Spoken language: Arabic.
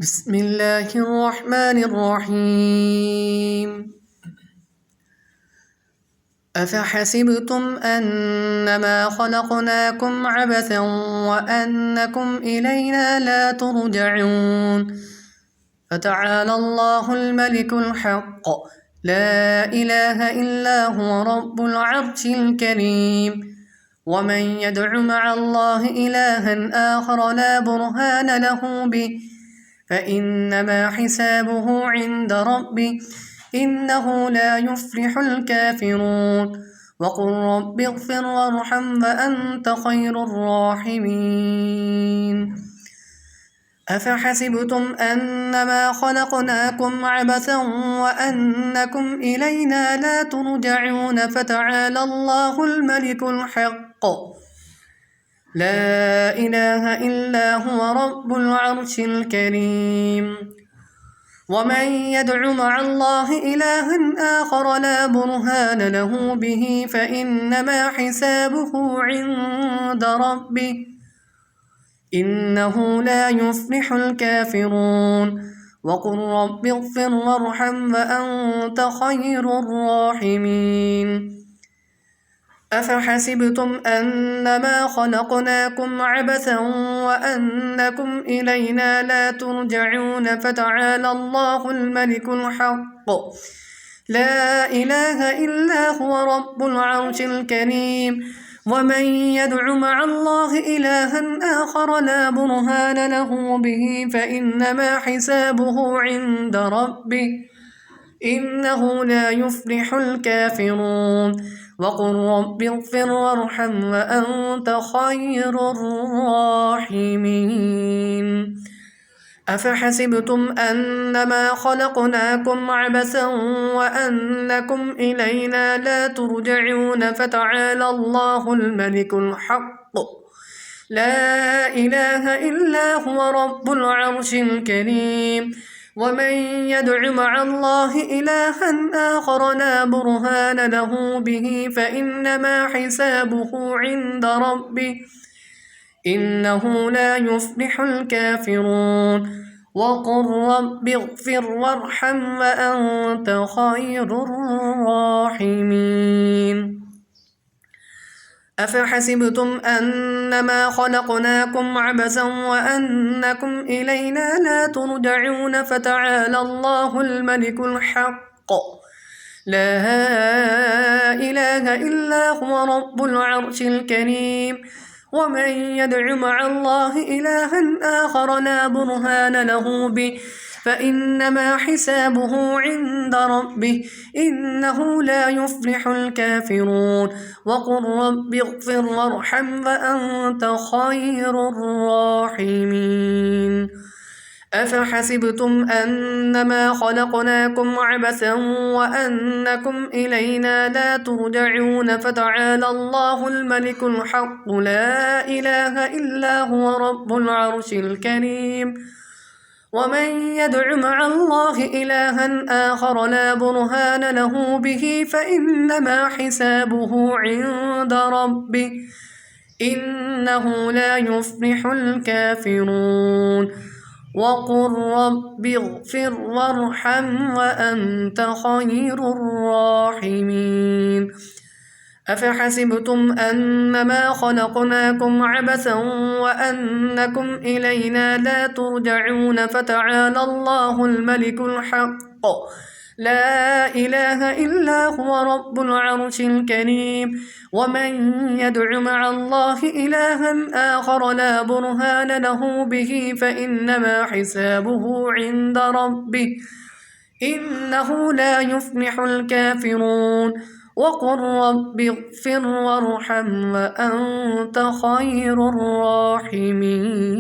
بسم الله الرحمن الرحيم أفحسبتم أنما خلقناكم عبثا وأنكم إلينا لا ترجعون فتعالى الله الملك الحق لا إله إلا هو رب العرش الكريم ومن يدع مع الله إلها آخر لا برهان له به فإنما حسابه عند ربه إنه لا يفلح الكافرون وقل رب اغفر وارحم وأنت خير الراحمين أفحسبتم أنما خلقناكم عبثا وأنكم إلينا لا ترجعون فتعالى الله الملك الحق لا إله إلا هو رب العرش الكريم ومن يدع مع الله إلها آخر لا برهان له به فإنما حسابه عند ربه إنه لا يفلح الكافرون وقل رب اغفر وارحم وأنت خير الراحمين أفحسبتم أنما خلقناكم عبثا وأنكم إلينا لا ترجعون فتعالى الله الملك الحق لا إله إلا هو رب العرش الكريم ومن يدع مع الله إلها آخر لا برهان له به فإنما حسابه عند ربه إنه لا يفلح الكافرون وقل رب اغفر وارحم وأنت خير الراحمين أفحسبتم أنما خلقناكم عبثا وأنكم إلينا لا ترجعون فتعالى الله الملك الحق لا إله إلا هو رب العرش الكريم ومن يدع مع الله إلها آخر لا برهان له به فإنما حسابه عند ربه إنه لا يفلح الكافرون وقل رب اغفر وارحم وأنت خير الراحمين أفحسبتم أنما خلقناكم عبثا وأنكم إلينا لا ترجعون فتعالى الله الملك الحق لا إله إلا هو رب العرش الكريم ومن يدع مع الله إلها آخر لا برهان له به فإنما حسابه عند ربه إنه لا يفلح الكافرون وقل رب اغفر وارحم وأنت خير الراحمين أفحسبتم أنما خلقناكم عبثا وأنكم إلينا لا ترجعون فتعالى الله الملك الحق لا إله إلا هو رب العرش الكريم ومن يدع مع الله إلها آخر لا برهان له به فإنما حسابه عند ربه إنه لا يفلح الكافرون وقل رب اغفر وارحم وأنت خير الراحمين أفحسبتم أنما خلقناكم عبثا وأنكم إلينا لا ترجعون فتعالى الله الملك الحق لا إله إلا هو رب العرش الكريم ومن يدع مع الله إلها آخر لا برهان له به فإنما حسابه عند ربه إنه لا يفلح الكافرون وقل رب اغفر وارحم وأنت خير الراحمين